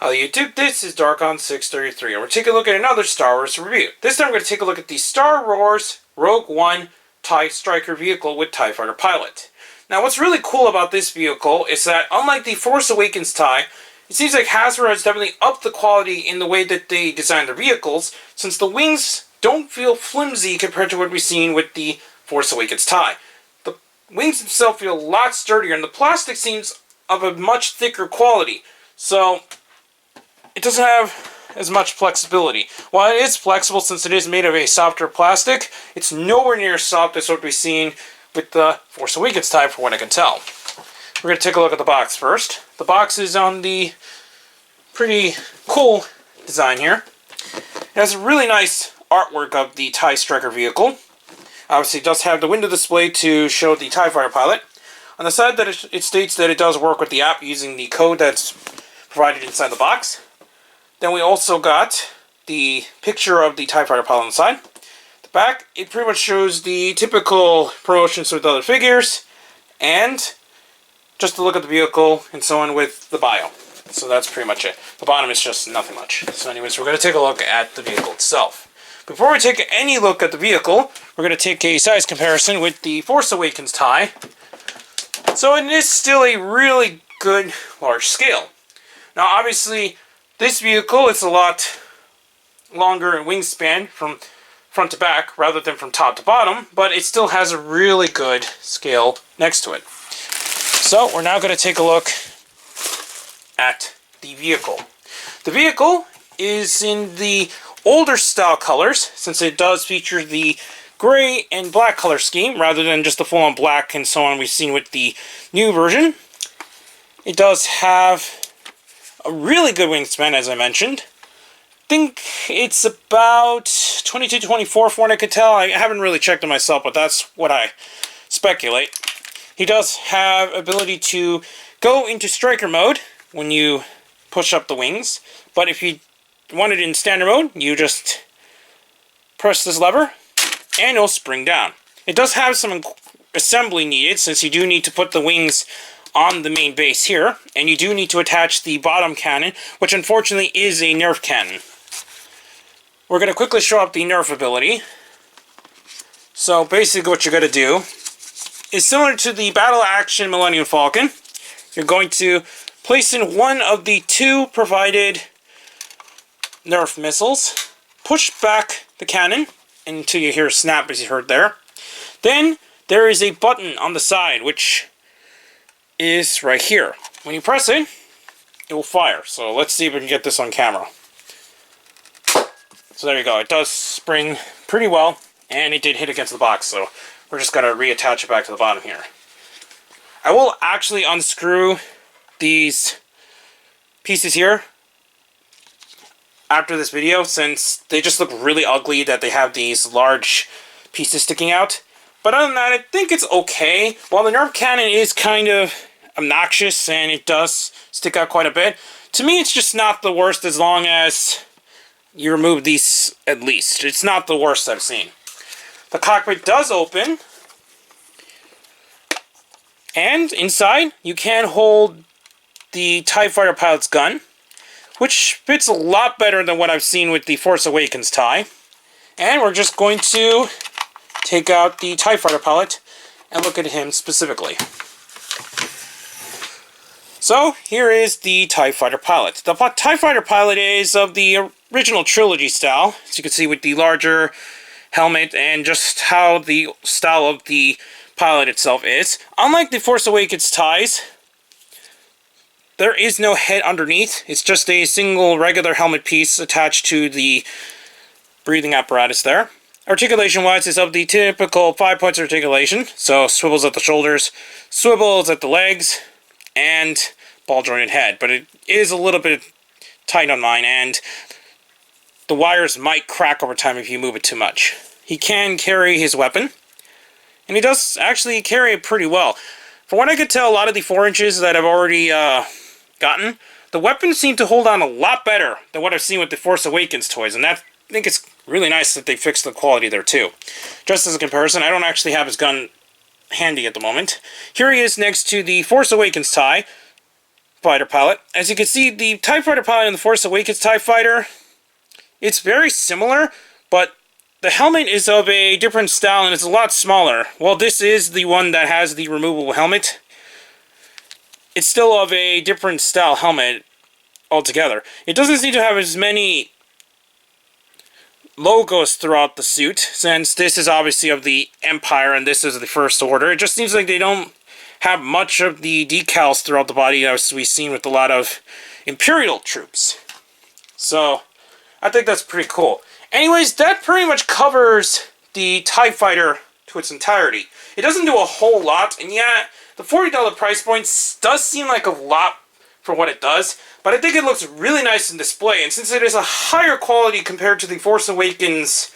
Hello YouTube, this is Darkon633 and we're taking a look at another Star Wars review. This time we're going to take a look at the Star Wars Rogue One TIE Striker vehicle with TIE Fighter pilot. Now what's really cool about this vehicle is that unlike the Force Awakens TIE, it seems like Hasbro has definitely upped the quality in the way that they design their vehicles, since the wings don't feel flimsy compared to what we've seen with the Force Awakens TIE. The wings themselves feel a lot sturdier and the plastic seems of a much thicker quality. So it doesn't have as much flexibility. While it is flexible since it is made of a softer plastic, it's nowhere near as soft as what we've seen with the Force Awakens TIE from what I can tell. We're going to take a look at the box first. The box is on the pretty cool design here. It has a really nice artwork of the TIE Striker vehicle. Obviously it does have the window display to show the TIE Fighter pilot. On the side that it states that it does work with the app using the code that's provided inside the box. Then we also got the picture of the TIE Fighter pilot on the side. The back, it pretty much shows the typical promotions with other figures, and just a look at the vehicle, and so on with the bio. So that's pretty much it. The bottom is just nothing much. So anyways, we're going to take a look at the vehicle itself. Before we take any look at the vehicle, we're going to take a size comparison with the Force Awakens TIE. So it is still a really good large scale. Now obviously, this vehicle is a lot longer in wingspan from front to back rather than from top to bottom, but it still has a really good scale next to it. So we're now going to take a look at the vehicle. The vehicle is in the older style colors, since it does feature the gray and black color scheme rather than just the full-on black and so on we've seen with the new version. It does have a really good wingspan, as I mentioned. I think it's about 22 to 24 from what I could tell. I haven't really checked it myself, but that's what I speculate. He does have ability to go into striker mode when you push up the wings, but if you want it in standard mode, you just press this lever and it'll spring down. It does have some assembly needed, since you do need to put the wings on the main base here, and you do need to attach the bottom cannon, which unfortunately is a nerf cannon. We're going to quickly show up the nerf ability. So basically what you're going to do is similar to the Battle Action Millennium Falcon. You're going to place in one of the two provided nerf missiles, push back the cannon until you hear a snap as you heard there. Then there is a button on the side which is right here. When you press it, it will fire. So let's see if we can get this on camera. So there you go. It does spring pretty well, and it did hit against the box, so we're just going to reattach it back to the bottom here. I will actually unscrew these pieces here after this video, since they just look really ugly that they have these large pieces sticking out. But other than that, I think it's okay. While the nerf cannon is kind of obnoxious and it does stick out quite a bit, to me it's just not the worst as long as you remove these at least. It's not the worst I've seen. The cockpit does open, and inside you can hold the TIE Fighter pilot's gun, which fits a lot better than what I've seen with the Force Awakens TIE. And we're just going to take out the TIE Fighter pilot and look at him specifically. So here is the TIE Fighter pilot. The TIE Fighter pilot is of the original trilogy style, as you can see with the larger helmet and just how the style of the pilot itself is. Unlike the Force Awakens TIEs, there is no head underneath. It's just a single regular helmet piece attached to the breathing apparatus there. Articulation-wise, it's of the typical 5 points of articulation, so swivels at the shoulders, swivels at the legs, and ball-jointed head. But it is a little bit tight on mine, and the wires might crack over time if you move it too much. He can carry his weapon, and he does actually carry it pretty well. From what I could tell, a lot of the 4 inches that I've already gotten, the weapons seem to hold on a lot better than what I've seen with the Force Awakens toys, and that, I think it's really nice that they fixed the quality there too. Just as a comparison, I don't actually have his gun handy at the moment. Here he is next to the Force Awakens TIE. Fighter pilot. As you can see, the TIE Fighter pilot in the Force Awakens TIE Fighter, it's very similar, but the helmet is of a different style and it's a lot smaller. Well, this is the one that has the removable helmet. It's still of a different style helmet altogether. It doesn't seem to have as many logos throughout the suit, since this is obviously of the Empire and this is the First Order. It just seems like they don't have much of the decals throughout the body as we've seen with a lot of Imperial troops. So, I think that's pretty cool. Anyways, that pretty much covers the TIE Fighter to its entirety. It doesn't do a whole lot, and yeah, the $40 price point does seem like a lot for what it does, but I think it looks really nice in display, and since it is a higher quality compared to the Force Awakens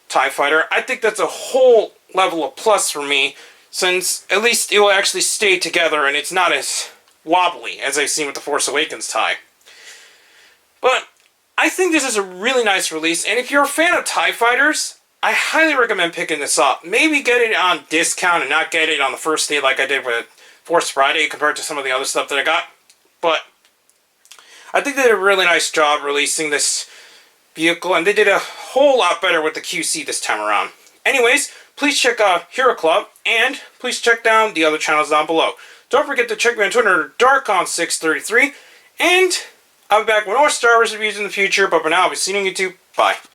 TIE Fighter, I think that's a whole level of plus for me, since at least it will actually stay together and it's not as wobbly as I've seen with the Force Awakens TIE. But I think this is a really nice release, and if you're a fan of TIE Fighters, I highly recommend picking this up. Maybe get it on discount and not get it on the first day like I did with Force Friday compared to some of the other stuff that I got. But I think they did a really nice job releasing this vehicle, and they did a whole lot better with the QC this time around. Anyways, please check out Hero Club, and please check down the other channels down below. Don't forget to check me on Twitter, Darkon633, and I'll be back with more Star Wars reviews in the future, but for now, I'll be seeing you on YouTube. Bye.